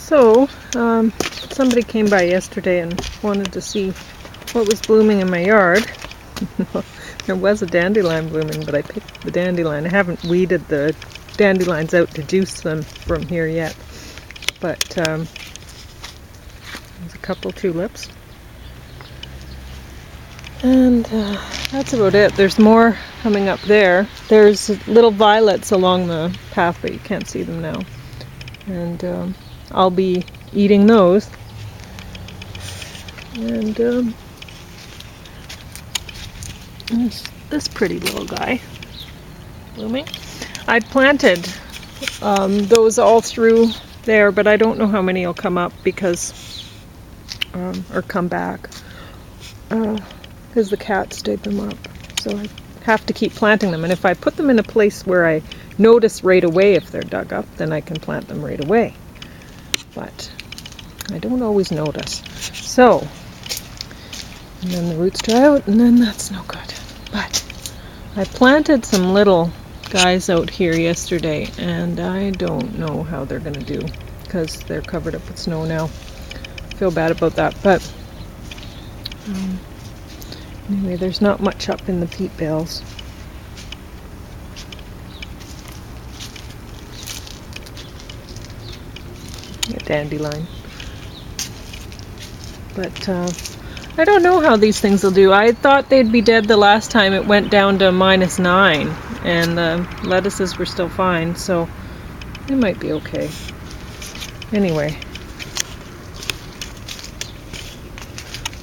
So, somebody came by yesterday and wanted to see what was blooming in my yard. There was a dandelion blooming, but I picked the dandelion. I haven't weeded the dandelions out to juice them from here yet. But there's a couple tulips. And that's about it. There's more coming up there. There's little violets along the path, but you can't see them now. And I'll be eating those. And this pretty little guy blooming. I planted those all through there, but I don't know how many will come up because, or come back, because the cats dig them up. So I have to keep planting them. And if I put them in a place where I notice right away if they're dug up, then I can plant them right away. But I don't always notice. So, and then the roots dry out, and then that's no good. But I planted some little guys out here yesterday, and I don't know how they're going to do because they're covered up with snow now. I feel bad about that, but anyway, there's not much up in the peat bales. A dandelion. But I don't know how these things will do. I thought they'd be dead the last time it went down to -9, and the lettuces were still fine, so they might be okay. Anyway,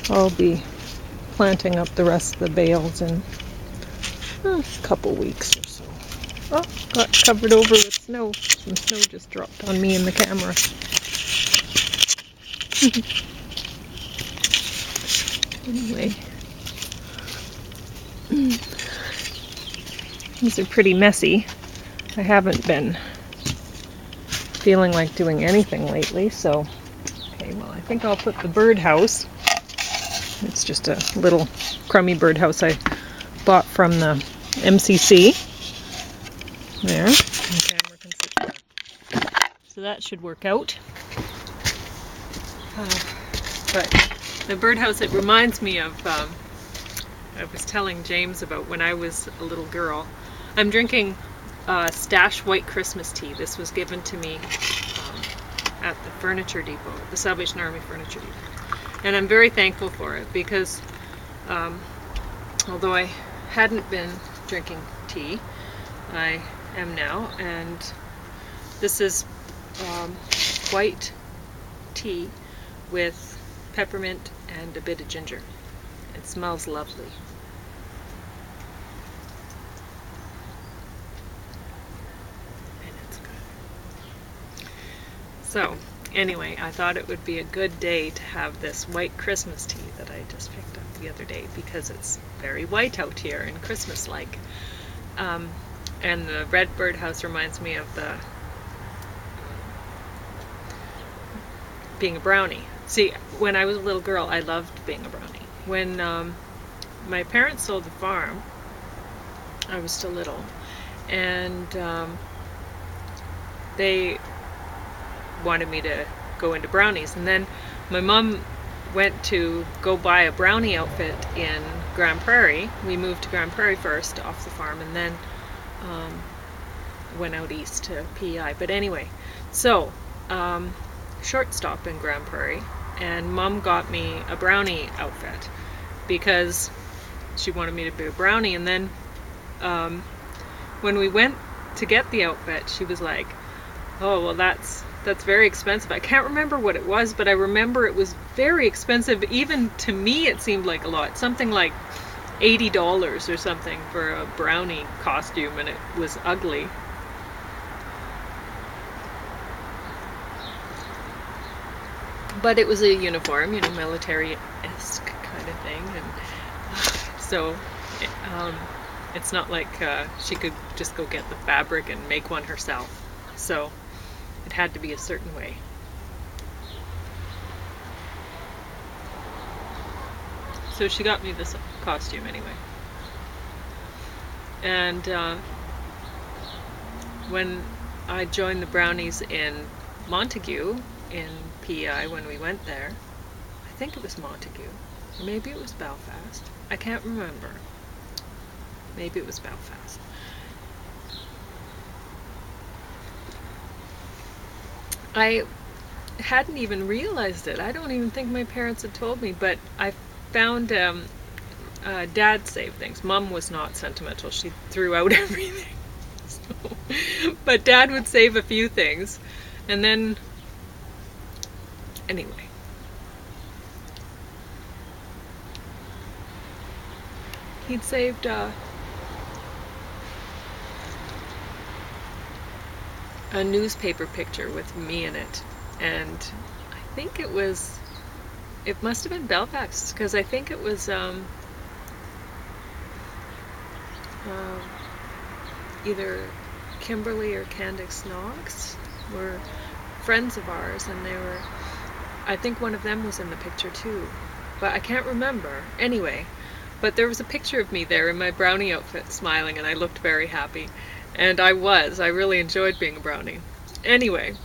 I'll be planting up the rest of the bales in a couple weeks or so. Oh, got covered over with snow. Some snow just dropped on me and the camera. Anyway, these are pretty messy. I haven't been feeling like doing anything lately, so okay, well, I think I'll put the birdhouse. It's just a little crummy birdhouse I bought from the MCC. There, the camera can sit there. So that should work out. But the birdhouse, it reminds me of, I was telling James about when I was a little girl. I'm drinking Stash White Christmas tea. This was given to me at the Furniture Depot, the Salvation Army Furniture Depot. And I'm very thankful for it because although I hadn't been drinking tea, I am now. And this is white tea with peppermint and a bit of ginger. It smells lovely. And it's good. So, anyway, I thought it would be a good day to have this white Christmas tea that I just picked up the other day because it's very white out here and Christmas-like. And the red birdhouse reminds me of the being a brownie. See, when I was a little girl, I loved being a brownie. When my parents sold the farm, I was still little, and they wanted me to go into brownies. And then my mom went to go buy a brownie outfit in Grand Prairie. We moved to Grand Prairie first off the farm, and then went out east to PEI. But anyway, so short stop in Grand Prairie, and Mom got me a brownie outfit because she wanted me to be a brownie. And then when we went to get the outfit, she was like, oh, well, that's very expensive. I can't remember what it was, but I remember it was very expensive. Even to me, it seemed like a lot. Something like $80 or something for a brownie costume, and it was ugly. But it was a uniform, you know, military-esque kind of thing, and so it's not like she could just go get the fabric and make one herself. So it had to be a certain way. So she got me this costume anyway. And when I joined the brownies in Montague, in PEI when we went there. I think it was Montague. Or maybe it was Belfast. I can't remember. Maybe it was Belfast. I hadn't even realized it. I don't even think my parents had told me, but I found Dad saved things. Mom was not sentimental. She threw out everything. So, but Dad would save a few things. And then, anyway. He'd saved a newspaper picture with me in it. And I think it must have been Belfast, because I think it was either Kimberly or Candace Knox were friends of ours, and I think one of them was in the picture too, but I can't remember. Anyway, but there was a picture of me there in my brownie outfit smiling, and I looked very happy. And I really enjoyed being a brownie. Anyway,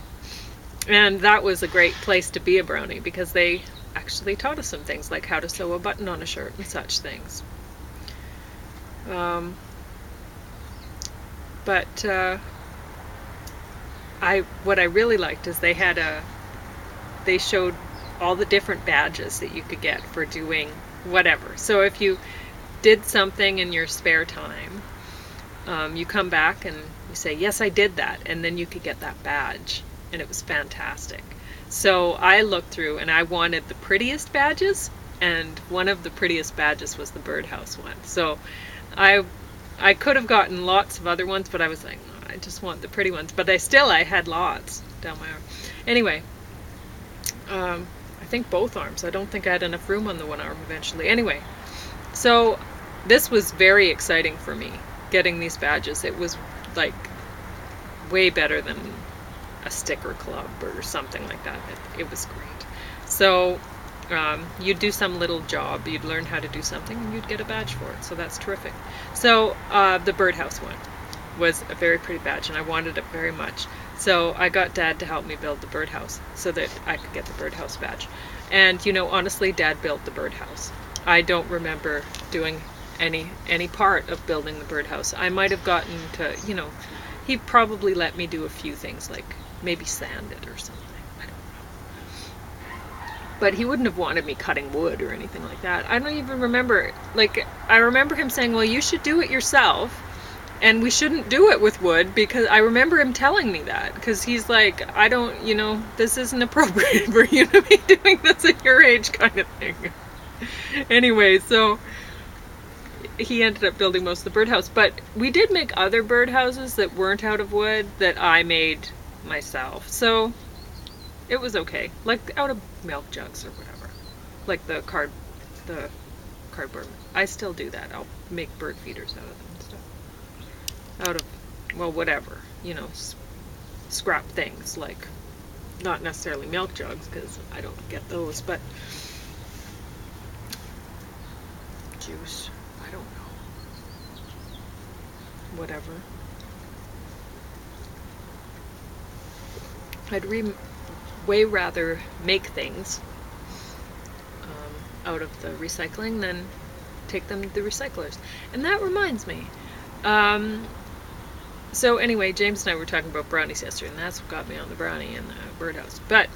and that was a great place to be a brownie, because they actually taught us some things, like how to sew a button on a shirt and such things. But what I really liked is they showed all the different badges that you could get for doing whatever. So if you did something in your spare time, you come back and you say, yes, I did that, and then you could get that badge, and it was fantastic. So I looked through and I wanted the prettiest badges, and one of the prettiest badges was the birdhouse one. So I could have gotten lots of other ones, but I was like, no, I just want the pretty ones. But I had lots down my arm. Anyway, I think both arms. I don't think I had enough room on the one arm eventually. Anyway, so this was very exciting for me, getting these badges. It was like way better than a sticker club or something like that. It was great. So you'd do some little job, you'd learn how to do something, and you'd get a badge for it. So that's terrific. So the birdhouse one was a very pretty badge, and I wanted it very much. So I got Dad to help me build the birdhouse so that I could get the birdhouse badge. And honestly, Dad built the birdhouse. I don't remember doing any part of building the birdhouse. I might have gotten to, he probably let me do a few things, like maybe sand it or something. I don't know. But he wouldn't have wanted me cutting wood or anything like that. I don't even remember. I remember him saying, well, you should do it yourself, and we shouldn't do it with wood, because I remember him telling me that, because he's like, this isn't appropriate for you to be doing this at your age, kind of thing. Anyway, so he ended up building most of the birdhouse, but we did make other birdhouses that weren't out of wood that I made myself. So it was okay, like out of milk jugs or whatever, like the cardboard. I still do that. I'll make bird feeders out of them and stuff. Out of, whatever, scrap things, like not necessarily milk jugs, because I don't get those, but juice. I don't know. Whatever. I'd way rather make things out of the recycling than take them to the recyclers. And that reminds me. So anyway, James and I were talking about brownies yesterday, and that's what got me on the brownie and the birdhouse. But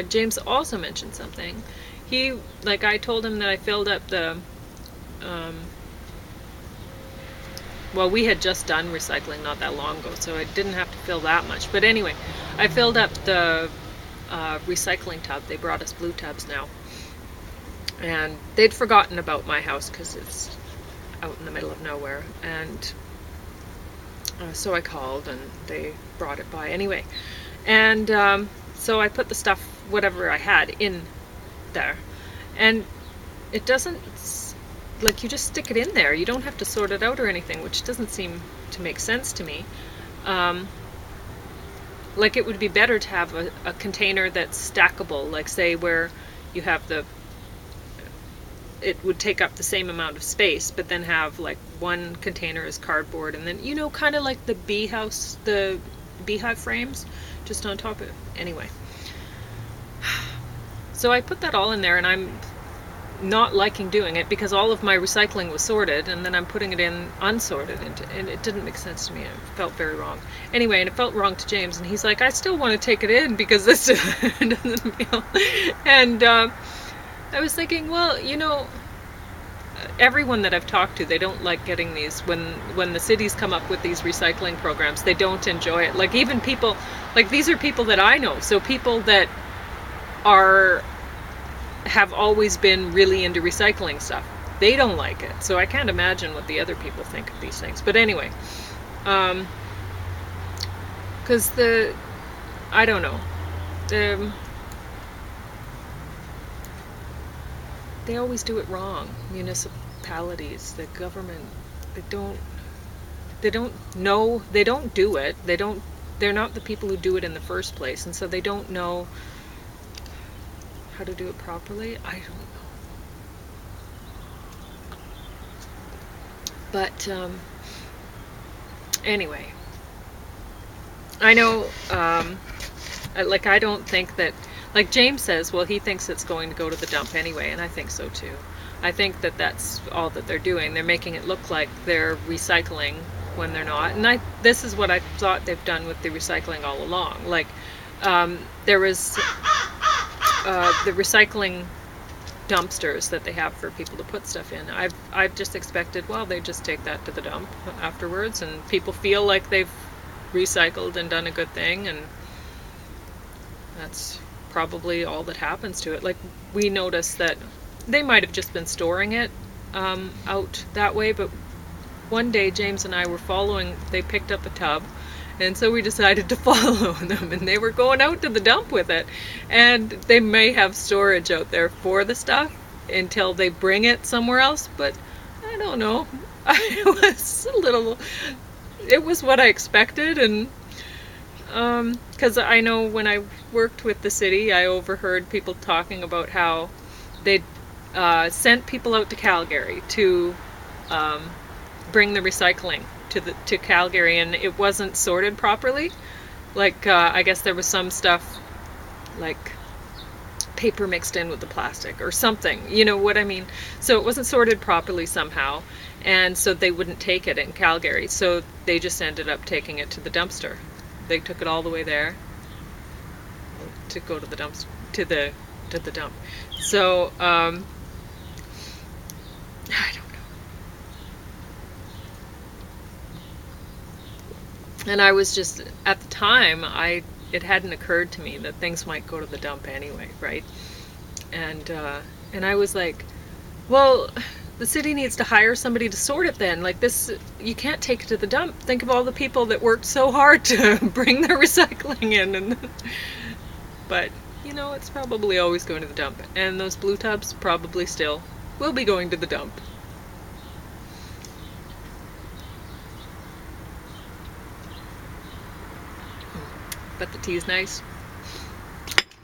James also mentioned something. I told him that I filled up the we had just done recycling not that long ago, so I didn't have to fill that much. But anyway, I filled up the recycling tub. They brought us blue tubs now. And they'd forgotten about my house because it's out in the middle of nowhere. And so I called, and they brought it by anyway. And so I put the stuff, whatever I had, in there. And it doesn't... you just stick it in there. You don't have to sort it out or anything, which doesn't seem to make sense to me. It would be better to have a container that's stackable, like say where you have it would take up the same amount of space, but then have one container as cardboard, and then, kind of like the beehive frames, just on top of it. Anyway, So I put that all in there, and I'm not liking doing it because all of my recycling was sorted, and then I'm putting it in unsorted, and it didn't make sense to me. It felt very wrong. Anyway, and it felt wrong to James, and he's like, I still want to take it in because this doesn't feel. And I was thinking, well, everyone that I've talked to, they don't like getting these when the cities come up with these recycling programs. They don't enjoy it. Like even people, like these are people that I know, so people that have always been really into recycling stuff. They don't like it, so I can't imagine what the other people think of these things. But anyway, because I don't know, they always do it wrong. Municipalities, the government, they don't know, they don't do it. They're not the people who do it in the first place, and so they don't know how to do it properly. I don't know. But anyway, I know, I don't think that, like James says, well, he thinks it's going to go to the dump anyway, and I think so too. I think that that's all that they're doing. They're making it look like they're recycling when they're not. And this is what I thought they've done with the recycling all along. Like, there was the recycling dumpsters that they have for people to put stuff in. I've just expected, well, they just take that to the dump afterwards, and people feel like they've recycled and done a good thing, and that's probably all that happens to it. Like, we noticed that they might have just been storing it out that way, but one day James and I were they picked up a tub, and so we decided to follow them, and they were going out to the dump with it. And they may have storage out there for the stuff until they bring it somewhere else, but I don't know. It was what I expected, and because I know when I worked with the city, I overheard people talking about how they'd sent people out to Calgary to bring the recycling to Calgary, and it wasn't sorted properly. Like, I guess there was some stuff, like paper mixed in with the plastic or something, you know what I mean? So it wasn't sorted properly somehow, and so they wouldn't take it in Calgary, so they just ended up taking it to the dumpster. They took it all the way there to go to the dumpster, to the dump. So I don't know. And I was just, at the time, it hadn't occurred to me that things might go to the dump anyway, right? And I was like, well, the city needs to hire somebody to sort it then. Like, this, you can't take it to the dump. Think of all the people that worked so hard to bring their recycling in. But, it's probably always going to the dump. And those blue tubs probably still will be going to the dump. But the tea's nice,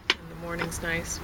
and the morning's nice.